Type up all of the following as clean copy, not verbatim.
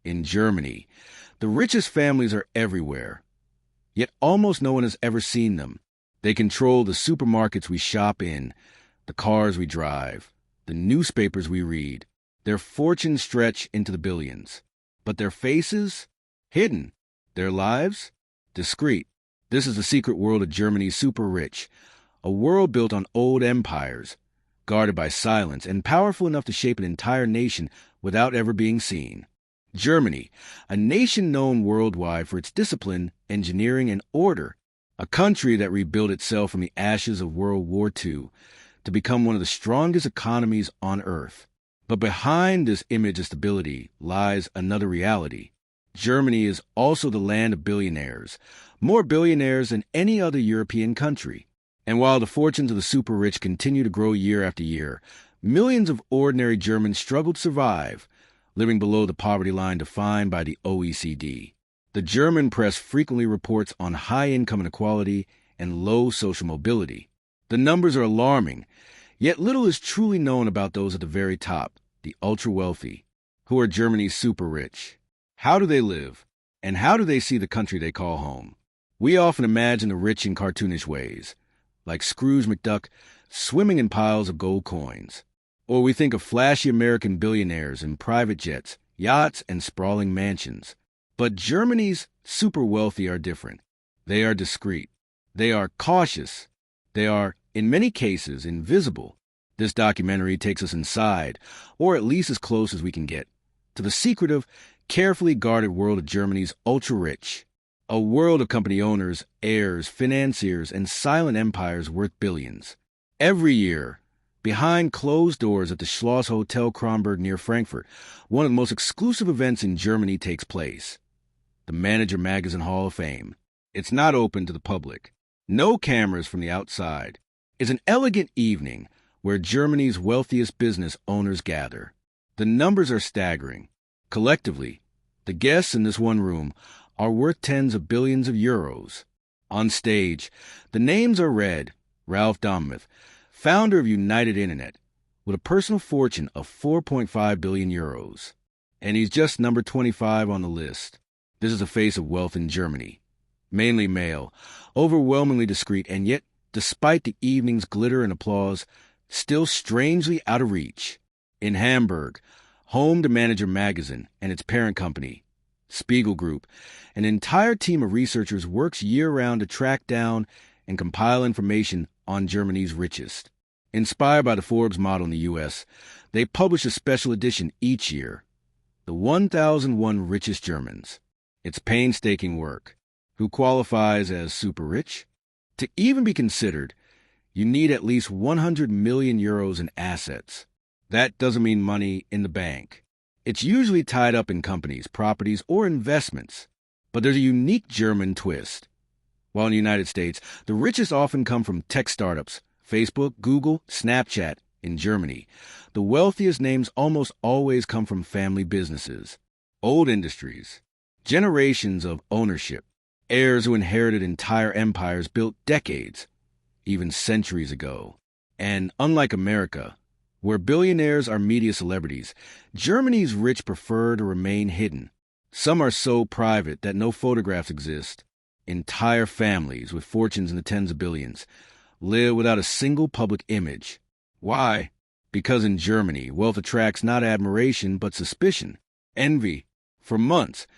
In Germany, the richest families are everywhere, yet almost no one has ever seen them. They control the supermarkets we shop in, the cars we drive, the newspapers we read. Their fortunes stretch into the billions. But their faces? Hidden. Their lives? Discreet. This is the secret world of Germany's super rich, a world built on old empires, guarded by silence and powerful enough to shape an entire nation without ever being seen. Germany, a nation known worldwide for its discipline, engineering, and order, a country that rebuilt itself from the ashes of World War II to become one of the strongest economies on earth. But behind this image of stability lies another reality. Germany is also the land of billionaires, more billionaires than any other European country. And while the fortunes of the super rich continue to grow year after year, millions of ordinary Germans struggle to survive, living below the poverty line defined by the OECD. The German press frequently reports on high income inequality and low social mobility. The numbers are alarming, yet little is truly known about those at the very top, the ultra-wealthy, who are Germany's super rich. How do they live? And how do they see the country they call home? We often imagine the rich in cartoonish ways, like Scrooge McDuck swimming in piles of gold coins. Or we think of flashy American billionaires in private jets, yachts, and sprawling mansions. But Germany's super wealthy are different. They are discreet. They are cautious. They are, in many cases, invisible. This documentary takes us inside, or at least as close as we can get, to the secretive, carefully guarded world of Germany's ultra-rich. A world of company owners, heirs, financiers, and silent empires worth billions. Every year, behind closed doors at the Schloss Hotel Kronberg near Frankfurt, one of the most exclusive events in Germany takes place. The Manager Magazine Hall of Fame. It's not open to the public. No cameras from the outside. It's an elegant evening where Germany's wealthiest business owners gather. The numbers are staggering. Collectively, the guests in this one room are worth tens of billions of euros. On stage, the names are read. Ralph Dommuth, founder of United Internet, with a personal fortune of 4.5 billion euros. And he's just number 25 on the list. This is the face of wealth in Germany. Mainly male, overwhelmingly discreet, and yet, despite the evening's glitter and applause, still strangely out of reach. In Hamburg, home to Manager Magazine and its parent company, Spiegel Group, an entire team of researchers works year-round to track down and compile information on Germany's richest. Inspired by the Forbes model in the U.S., they publish a special edition each year, The 1001 Richest Germans. It's painstaking work. Who qualifies as super rich? To even be considered, you need at least 100 million euros in assets. That doesn't mean money in the bank. It's usually tied up in companies, properties, or investments. But there's a unique German twist. While in the United States, the richest often come from tech startups, Facebook, Google, Snapchat. In Germany, the wealthiest names almost always come from family businesses, old industries, generations of ownership, heirs who inherited entire empires built decades, even centuries ago. And unlike America, where billionaires are media celebrities, Germany's rich prefer to remain hidden. Some are so private that no photographs exist. Entire families with fortunes in the tens of billions live without a single public image. Why? Because in Germany, wealth attracts not admiration but suspicion, envy. For months,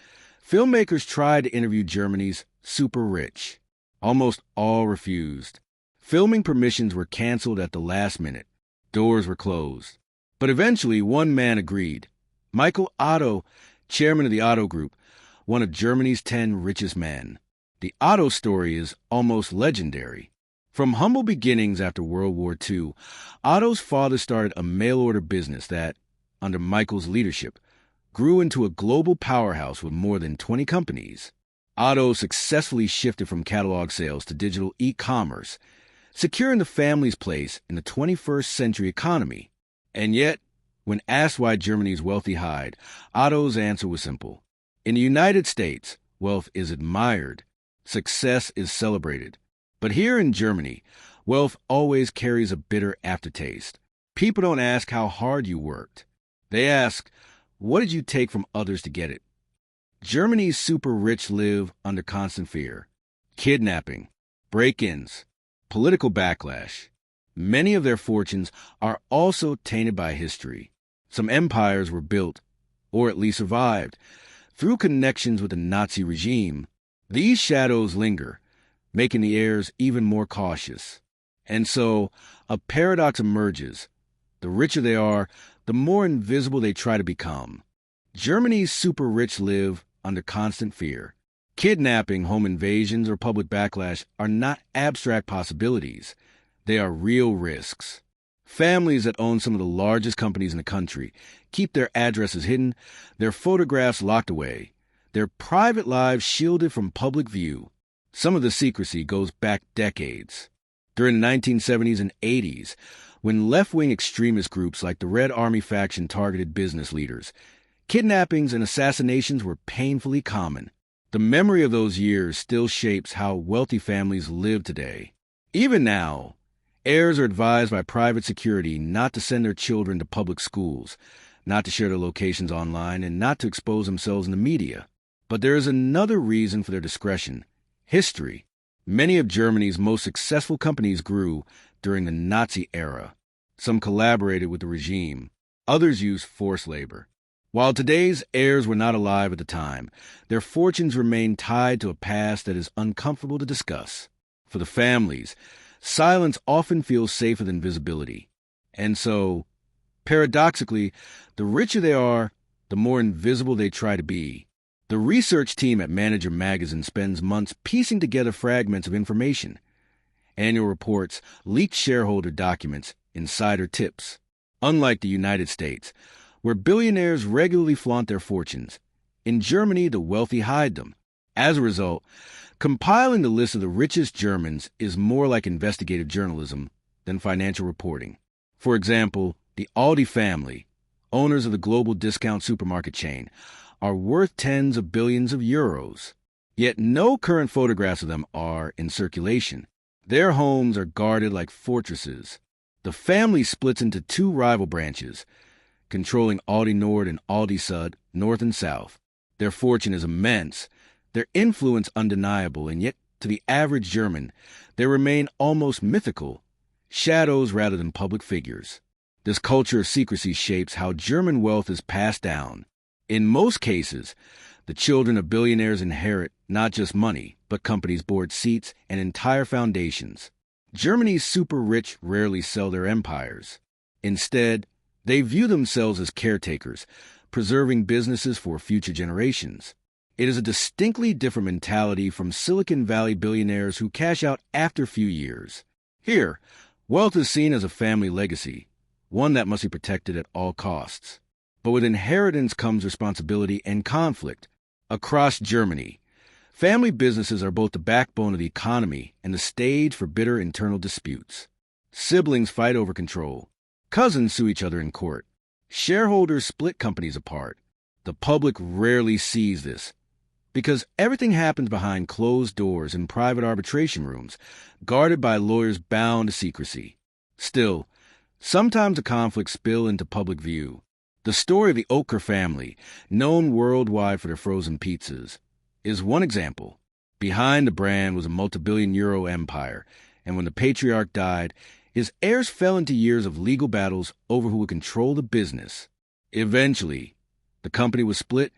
filmmakers tried to interview Germany's super rich. Almost all refused. Filming permissions were canceled at the last minute. Doors were closed. But eventually, one man agreed. Michael Otto, chairman of the Otto Group, one of Germany's 10 richest men. The Otto story is almost legendary. From humble beginnings after World War II, Otto's father started a mail-order business that, under Michael's leadership, grew into a global powerhouse with more than 20 companies. Otto successfully shifted from catalog sales to digital e-commerce, securing the family's place in the 21st century economy. And yet, when asked why Germany's wealthy hide, Otto's answer was simple. In the United States, wealth is admired. Success is celebrated. But here in Germany, wealth always carries a bitter aftertaste. People don't ask how hard you worked. They ask, what did you take from others to get it? Germany's super rich live under constant fear. Kidnapping, break-ins, political backlash. Many of their fortunes are also tainted by history. Some empires were built, or at least survived, through connections with the Nazi regime. These shadows linger, making the heirs even more cautious. And so, a paradox emerges. The richer they are, the more invisible they try to become. Germany's super rich live under constant fear. Kidnapping, home invasions, or public backlash are not abstract possibilities. They are real risks. Families that own some of the largest companies in the country keep their addresses hidden, their photographs locked away, their private lives shielded from public view. Some of the secrecy goes back decades. During the 1970s and 80s, when left-wing extremist groups like the Red Army faction targeted business leaders, kidnappings and assassinations were painfully common. The memory of those years still shapes how wealthy families live today. Even now, heirs are advised by private security not to send their children to public schools, not to share their locations online, and not to expose themselves in the media. But there is another reason for their discretion: history. Many of Germany's most successful companies grew during the Nazi era. Some collaborated with the regime. Others used forced labor. While today's heirs were not alive at the time, their fortunes remain tied to a past that is uncomfortable to discuss. For the families, silence often feels safer than visibility. And so, paradoxically, the richer they are, the more invisible they try to be. The research team at Manager Magazine spends months piecing together fragments of information. Annual reports, leaked shareholder documents, insider tips. Unlike the United States, where billionaires regularly flaunt their fortunes, in Germany the wealthy hide them. As a result, compiling the list of the richest Germans is more like investigative journalism than financial reporting. For example, the Aldi family, owners of the global discount supermarket chain, are worth tens of billions of euros. Yet no current photographs of them are in circulation. Their homes are guarded like fortresses. The family splits into two rival branches, controlling Aldi Nord and Aldi Sud, north and south. Their fortune is immense, their influence undeniable, and yet, to the average German, they remain almost mythical, shadows rather than public figures. This culture of secrecy shapes how German wealth is passed down. In most cases, the children of billionaires inherit not just money, but companies' board seats and entire foundations. Germany's super rich rarely sell their empires. Instead, they view themselves as caretakers, preserving businesses for future generations. It is a distinctly different mentality from Silicon Valley billionaires who cash out after a few years. Here, wealth is seen as a family legacy, one that must be protected at all costs. But with inheritance comes responsibility and conflict. Across Germany, family businesses are both the backbone of the economy and the stage for bitter internal disputes. Siblings fight over control. Cousins sue each other in court. Shareholders split companies apart. The public rarely sees this, because everything happens behind closed doors in private arbitration rooms, guarded by lawyers bound to secrecy. Still, sometimes the conflicts spill into public view. The story of the Oetker family, known worldwide for their frozen pizzas, is one example. Behind the brand was a multi-billion-euro empire, and when the patriarch died, his heirs fell into years of legal battles over who would control the business. Eventually, the company was split,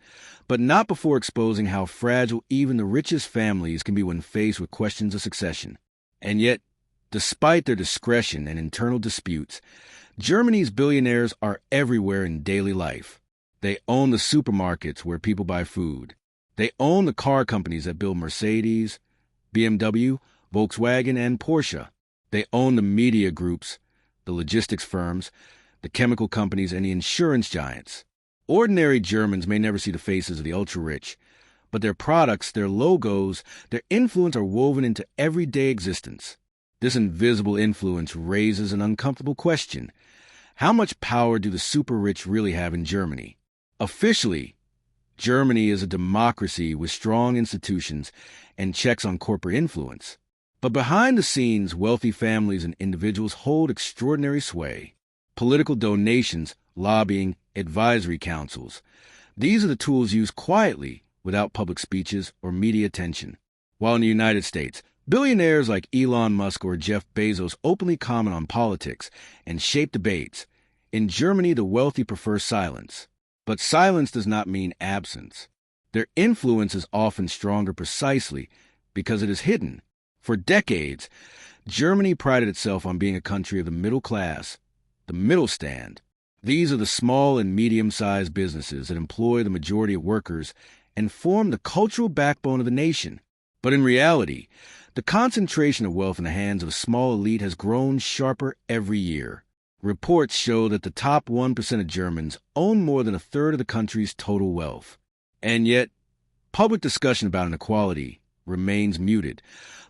but not before exposing how fragile even the richest families can be when faced with questions of succession. And yet, despite their discretion and internal disputes, Germany's billionaires are everywhere in daily life. They own the supermarkets where people buy food. They own the car companies that build Mercedes, BMW, Volkswagen, and Porsche. They own the media groups, the logistics firms, the chemical companies, and the insurance giants. Ordinary Germans may never see the faces of the ultra-rich, but their products, their logos, their influence are woven into everyday existence. This invisible influence raises an uncomfortable question. How much power do the super-rich really have in Germany? Officially, Germany is a democracy with strong institutions and checks on corporate influence. But behind the scenes, wealthy families and individuals hold extraordinary sway. Political donations, lobbying, advisory councils. These are the tools used quietly without public speeches or media attention. While in the United States, billionaires like Elon Musk or Jeff Bezos openly comment on politics and shape debates. In Germany, the wealthy prefer silence. But silence does not mean absence. Their influence is often stronger precisely because it is hidden. For decades, Germany prided itself on being a country of the middle class, the middle stand. These are the small and medium-sized businesses that employ the majority of workers and form the cultural backbone of the nation. But in reality, the concentration of wealth in the hands of a small elite has grown sharper every year. Reports show that the top 1% of Germans own more than a third of the country's total wealth. And yet, public discussion about inequality remains muted,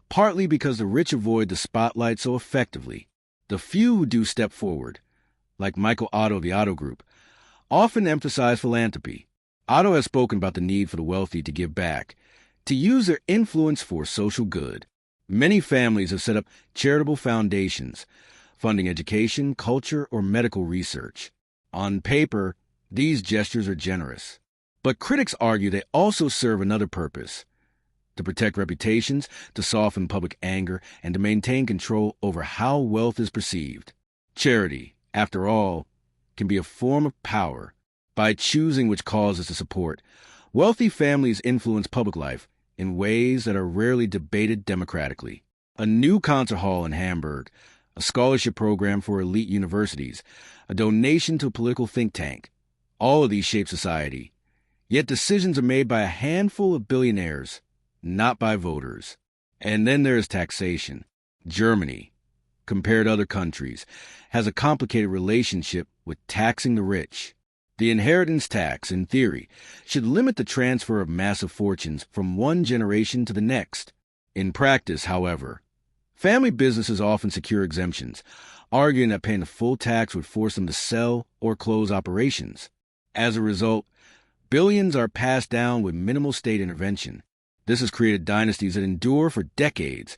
partly because the rich avoid the spotlight so effectively. The few who do step forward, like Michael Otto of the Otto Group, often emphasize philanthropy. Otto has spoken about the need for the wealthy to give back, to use their influence for social good. Many families have set up charitable foundations, funding education, culture, or medical research. On paper, these gestures are generous. But critics argue they also serve another purpose: to protect reputations, to soften public anger, and to maintain control over how wealth is perceived. Charity, after all, can be a form of power. By choosing which causes to support, wealthy families influence public life in ways that are rarely debated democratically. A new concert hall in Hamburg, a scholarship program for elite universities, a donation to a political think tank. All of these shape society. Yet decisions are made by a handful of billionaires, not by voters. And then there is taxation. Germany, compared to other countries, has a complicated relationship with taxing the rich. The inheritance tax, in theory, should limit the transfer of massive fortunes from one generation to the next. In practice, however, family businesses often secure exemptions, arguing that paying the full tax would force them to sell or close operations. As a result, billions are passed down with minimal state intervention. This has created dynasties that endure for decades,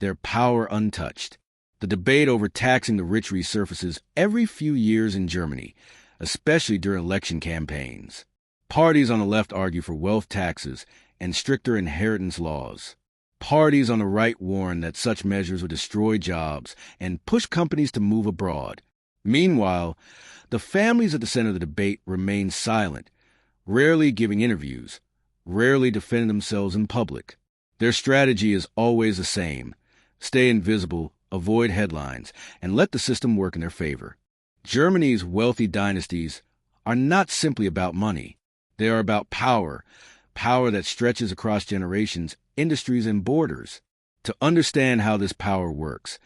their power untouched. The debate over taxing the rich resurfaces every few years in Germany, especially during election campaigns. Parties on the left argue for wealth taxes and stricter inheritance laws. Parties on the right warn that such measures would destroy jobs and push companies to move abroad. Meanwhile, the families at the center of the debate remain silent, rarely giving interviews, rarely defending themselves in public. Their strategy is always the same: stay invisible, avoid headlines, and let the system work in their favor. Germany's wealthy dynasties are not simply about money. They are about power, power that stretches across generations, industries, and borders. To understand how this power works,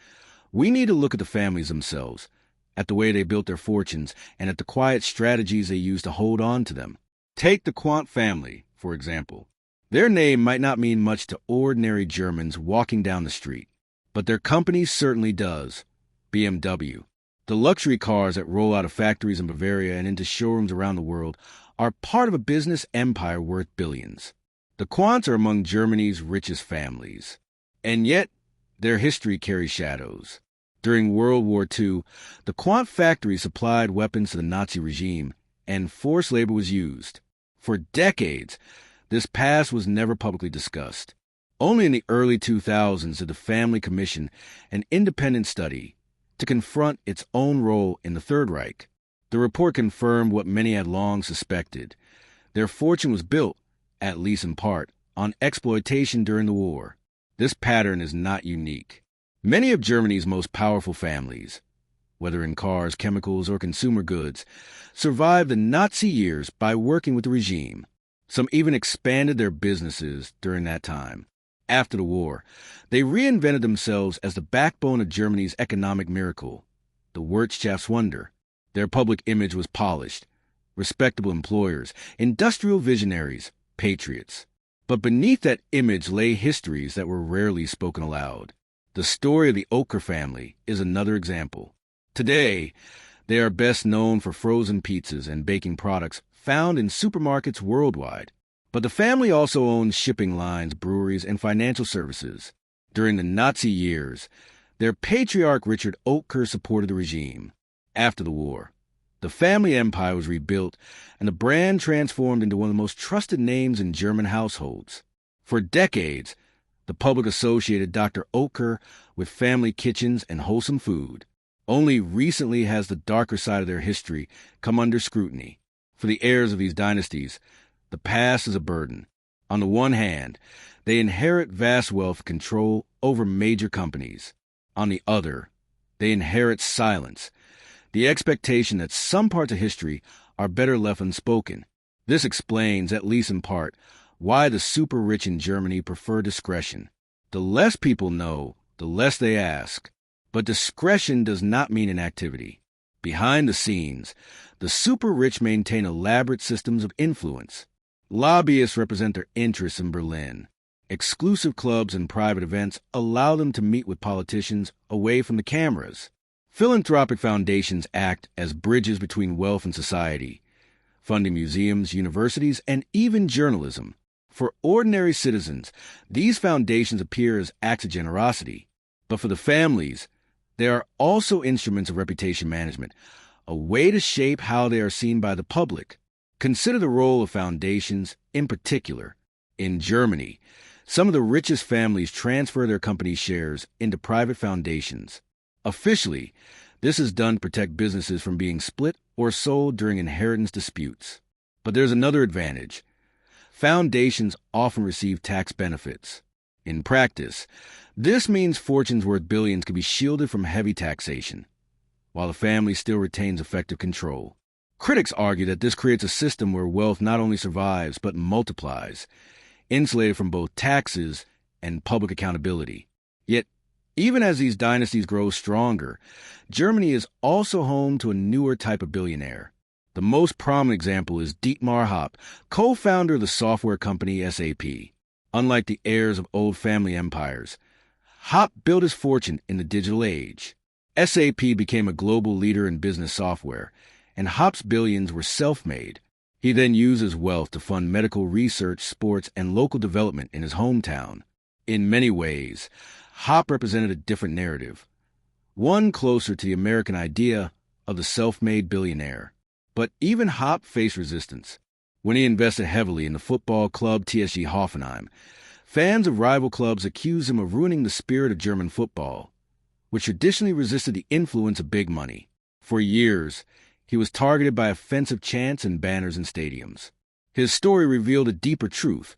we need to look at the families themselves, at the way they built their fortunes, and at the quiet strategies they use to hold on to them. Take the Quandt family, for example. Their name might not mean much to ordinary Germans walking down the street, but their company certainly does: BMW. The luxury cars that roll out of factories in Bavaria and into showrooms around the world are part of a business empire worth billions. The Quandts are among Germany's richest families. And yet, their history carries shadows. During World War II, the Quandt factory supplied weapons to the Nazi regime, and forced labor was used. For decades, this past was never publicly discussed. Only in the early 2000s did the family commission an independent study to confront its own role in the Third Reich. The report confirmed what many had long suspected. Their fortune was built, at least in part, on exploitation during the war. This pattern is not unique. Many of Germany's most powerful families, whether in cars, chemicals, or consumer goods, survived the Nazi years by working with the regime. Some even expanded their businesses during that time. After the war, they reinvented themselves as the backbone of Germany's economic miracle, the Wirtschaftswunder. Their public image was polished: respectable employers, industrial visionaries, patriots. But beneath that image lay histories that were rarely spoken aloud. The story of the Oker family is another example. Today, they are best known for frozen pizzas and baking products found in supermarkets worldwide. But the family also owns shipping lines, breweries, and financial services. During the Nazi years, their patriarch Richard Oetker supported the regime. After the war, The family empire was rebuilt, and the brand transformed into one of the most trusted names in German households. For decades, the public associated Dr. Oetker with family kitchens and wholesome food. Only recently has the darker side of their history come under scrutiny. For the heirs of these dynasties, the past is a burden. On the one hand, they inherit vast wealth and control over major companies. On the other, they inherit silence, the expectation that some parts of history are better left unspoken. This explains, at least in part, why the super rich in Germany prefer discretion. The less people know, the less they ask. But discretion does not mean inactivity. Behind the scenes, the super rich maintain elaborate systems of influence. Lobbyists represent their interests in Berlin. Exclusive clubs and private events allow them to meet with politicians away from the cameras. Philanthropic foundations act as bridges between wealth and society, funding museums, universities, and even journalism. For ordinary citizens, these foundations appear as acts of generosity. But for the families, they are also instruments of reputation management, a way to shape how they are seen by the public. Consider the role of foundations in particular. In Germany, some of the richest families transfer their company shares into private foundations. Officially, this is done to protect businesses from being split or sold during inheritance disputes. But there's another advantage. Foundations often receive tax benefits. In practice, this means fortunes worth billions can be shielded from heavy taxation, while the family still retains effective control. Critics argue that this creates a system where wealth not only survives but multiplies, insulated from both taxes and public accountability. Yet, even as these dynasties grow stronger, Germany is also home to a newer type of billionaire. The most prominent example is Dietmar Hopp, co-founder of the software company SAP. Unlike the heirs of old family empires, Hopp built his fortune in the digital age. SAP became a global leader in business software, and Hopp's billions were self-made. He then used his wealth to fund medical research, sports, and local development in his hometown. In many ways, Hopp represented a different narrative, one closer to the American idea of the self-made billionaire. But even Hopp faced resistance. When he invested heavily in the football club TSG Hoffenheim, fans of rival clubs accused him of ruining the spirit of German football, which traditionally resisted the influence of big money. For years, he was targeted by offensive chants and banners in stadiums. His story revealed a deeper truth.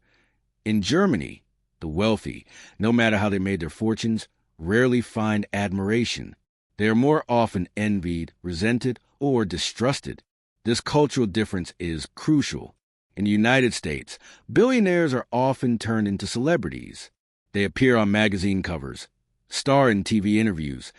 In Germany, the wealthy, no matter how they made their fortunes, rarely find admiration. They are more often envied, resented, or distrusted. This cultural difference is crucial. In the United States, billionaires are often turned into celebrities. They appear on magazine covers, star in TV interviews,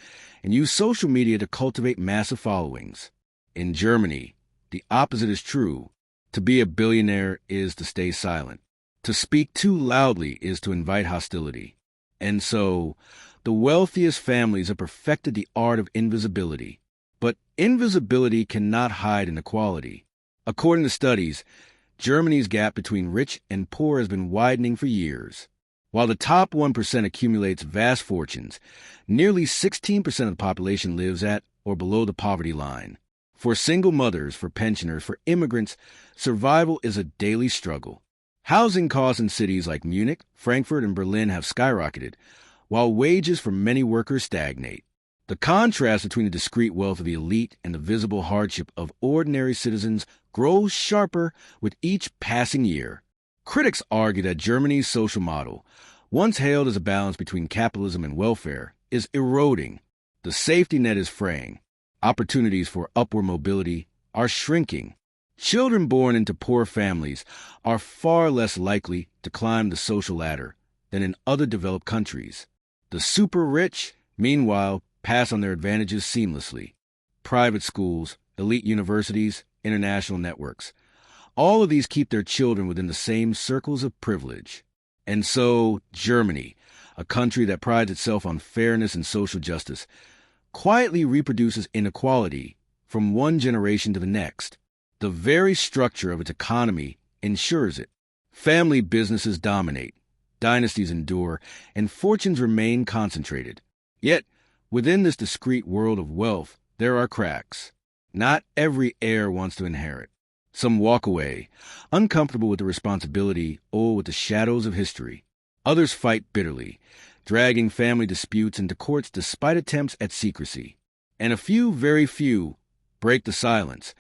and use social media to cultivate massive followings. In Germany, the opposite is true. To be a billionaire is to stay silent. To speak too loudly is to invite hostility. And so, the wealthiest families have perfected the art of invisibility. But invisibility cannot hide inequality. According to studies, Germany's gap between rich and poor has been widening for years. While the top 1% accumulates vast fortunes, nearly 16% of the population lives at or below the poverty line. For single mothers, for pensioners, for immigrants, survival is a daily struggle. Housing costs in cities like Munich, Frankfurt, and Berlin have skyrocketed, while wages for many workers stagnate. The contrast between the discrete wealth of the elite and the visible hardship of ordinary citizens grows sharper with each passing year. Critics argue that Germany's social model, once hailed as a balance between capitalism and welfare, is eroding. The safety net is fraying. Opportunities for upward mobility are shrinking. Children born into poor families are far less likely to climb the social ladder than in other developed countries. The super rich, meanwhile, pass on their advantages seamlessly. Private schools, elite universities, international networks. All of these keep their children within the same circles of privilege. And so, Germany, a country that prides itself on fairness and social justice, quietly reproduces inequality from one generation to the next. The very structure of its economy ensures it. Family businesses dominate, dynasties endure, and fortunes remain concentrated. Yet, within this discrete world of wealth, there are cracks. Not every heir wants to inherit. Some walk away, uncomfortable with the responsibility or with the shadows of history. Others fight bitterly, dragging family disputes into courts despite attempts at secrecy. And a few, very few, break the silence,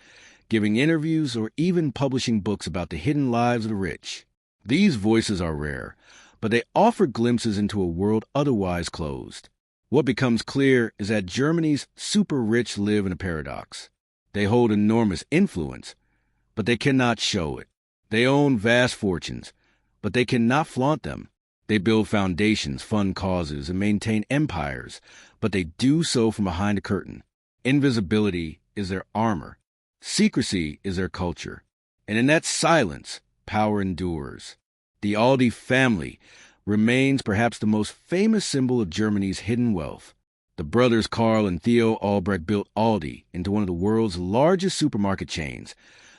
giving interviews or even publishing books about the hidden lives of the rich. These voices are rare, but they offer glimpses into a world otherwise closed. What becomes clear is that Germany's super-rich live in a paradox. They hold enormous influence, but they cannot show it. They own vast fortunes, but they cannot flaunt them. They build foundations, fund causes, and maintain empires, but they do so from behind a curtain. Invisibility is their armor. Secrecy is their culture. And in that silence, power endures. The Aldi family remains perhaps the most famous symbol of Germany's hidden wealth. The brothers Karl and Theo Albrecht built Aldi into one of the world's largest supermarket chains,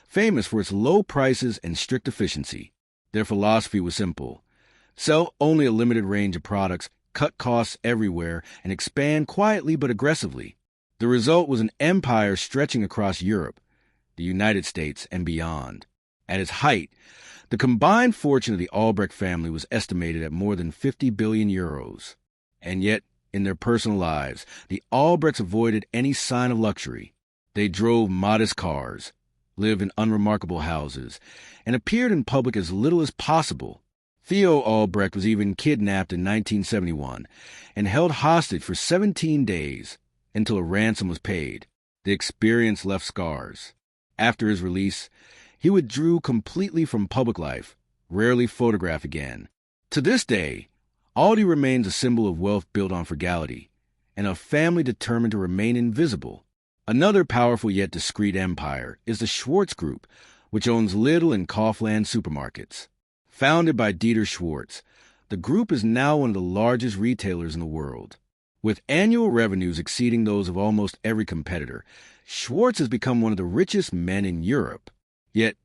famous for its low prices and strict efficiency. Their philosophy was simple: sell only a limited range of products, cut costs everywhere, and expand quietly but aggressively. The result was an empire stretching across Europe, the United States, and beyond. At its height, the combined fortune of the Albrecht family was estimated at more than 50 billion euros. And yet, in their personal lives, the Albrechts avoided any sign of luxury. They drove modest cars, lived in unremarkable houses, and appeared in public as little as possible. Theo Albrecht was even kidnapped in 1971 and held hostage for 17 days until a ransom was paid. The experience left scars. After his release, he withdrew completely from public life, rarely photographed again. To this day, Aldi remains a symbol of wealth built on frugality, and a family determined to remain invisible. Another powerful yet discreet empire is the Schwarz Group, which owns Lidl and Kaufland supermarkets. Founded by Dieter Schwarz, the group is now one of the largest retailers in the world. With annual revenues exceeding those of almost every competitor, Schwarz has become one of the richest men in Europe. Yet,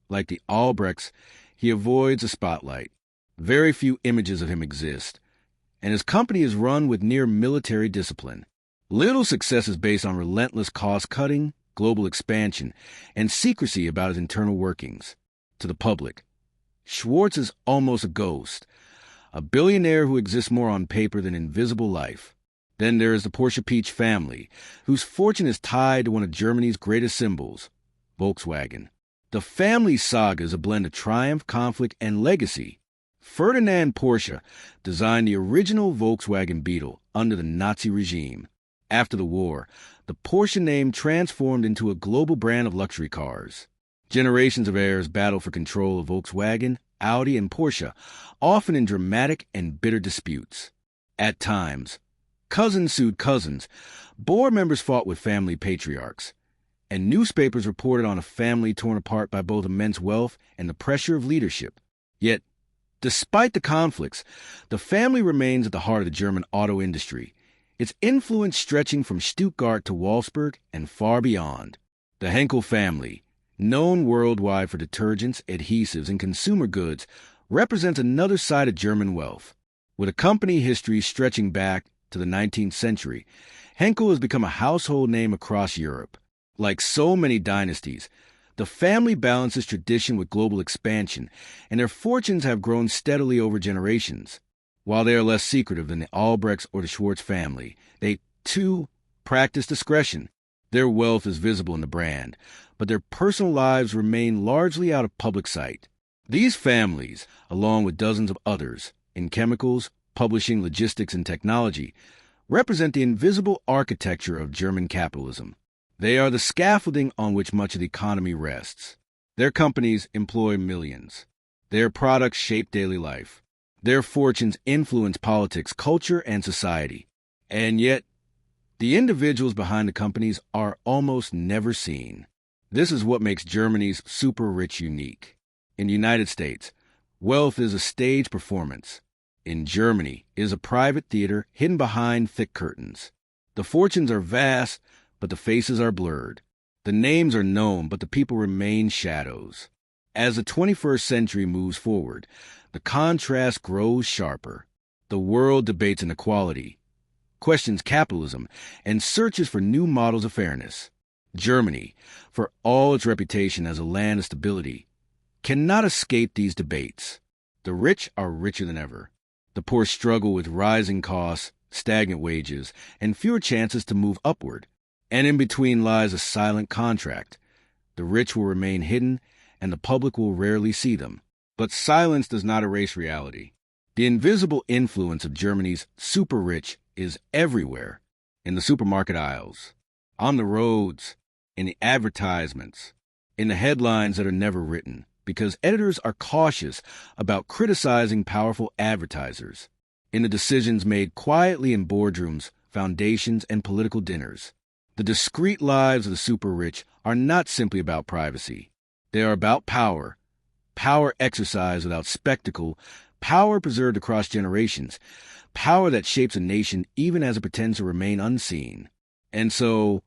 like the Albrechts, he avoids the spotlight. Very few images of him exist, and his company is run with near military discipline. Lidl's success is based on relentless cost-cutting, global expansion, and secrecy about his internal workings. To the public, Schwarz is almost a ghost, a billionaire who exists more on paper than in visible life. Then there is the Porsche Peach family, whose fortune is tied to one of Germany's greatest symbols, Volkswagen. The family saga is a blend of triumph, conflict, and legacy. Ferdinand Porsche designed the original Volkswagen Beetle under the Nazi regime. After the war, the Porsche name transformed into a global brand of luxury cars. Generations of heirs battled for control of Volkswagen, Audi, and Porsche, often in dramatic and bitter disputes. At times, cousins sued cousins, board members fought with family patriarchs, and newspapers reported on a family torn apart by both immense wealth and the pressure of leadership. Yet, despite the conflicts, the family remains at the heart of the German auto industry, its influence stretching from Stuttgart to Wolfsburg and far beyond. The Henkel family, known worldwide for detergents, adhesives, and consumer goods, represents another side of German wealth. With a company history stretching back to the 19th century, Henkel has become a household name across Europe. Like so many dynasties, the family balances tradition with global expansion, and their fortunes have grown steadily over generations. While they are less secretive than the Albrechts or the Schwarz family, they, too, practice discretion. Their wealth is visible in the brand, but their personal lives remain largely out of public sight. These families, along with dozens of others, in chemicals, publishing, logistics, and technology, represent the invisible architecture of German capitalism. They are the scaffolding on which much of the economy rests. Their companies employ millions. Their products shape daily life. Their fortunes influence politics, culture, and society. And yet, the individuals behind the companies are almost never seen. This is what makes Germany's super-rich unique. In the United States, wealth is a stage performance. In Germany, it is a private theater hidden behind thick curtains. The fortunes are vast, but the faces are blurred. The names are known, but the people remain shadows. As the 21st century moves forward, the contrast grows sharper. The world debates inequality, questions capitalism, and searches for new models of fairness. Germany, for all its reputation as a land of stability, cannot escape these debates. The rich are richer than ever. The poor struggle with rising costs, stagnant wages, and fewer chances to move upward. And in between lies a silent contract. The rich will remain hidden, and the public will rarely see them. But silence does not erase reality. The invisible influence of Germany's super-rich is everywhere. In the supermarket aisles, on the roads, in the advertisements, in the headlines that are never written, because editors are cautious about criticizing powerful advertisers, in the decisions made quietly in boardrooms, foundations, and political dinners. The discreet lives of the super-rich are not simply about privacy. They are about power, power exercised without spectacle, power preserved across generations, power that shapes a nation even as it pretends to remain unseen. And so,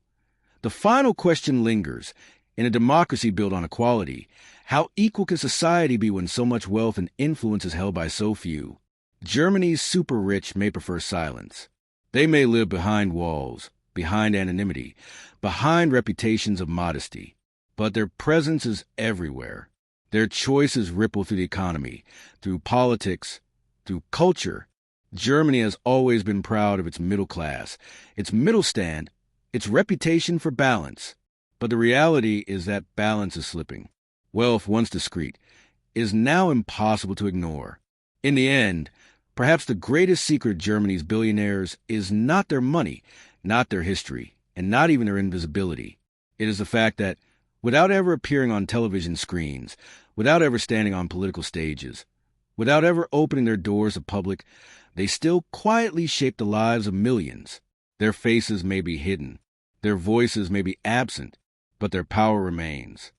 the final question lingers. In a democracy built on equality, how equal can society be when so much wealth and influence is held by so few? Germany's super-rich may prefer silence. They may live behind walls, behind anonymity, behind reputations of modesty. But their presence is everywhere. Their choices ripple through the economy, through politics, through culture. Germany has always been proud of its middle class, its middle stand, its reputation for balance. But the reality is that balance is slipping. Wealth, once discreet, is now impossible to ignore. In the end, perhaps the greatest secret of Germany's billionaires is not their money, not their history, and not even their invisibility. It is the fact that, without ever appearing on television screens, without ever standing on political stages, without ever opening their doors to the public, they still quietly shape the lives of millions. Their faces may be hidden, their voices may be absent, but their power remains.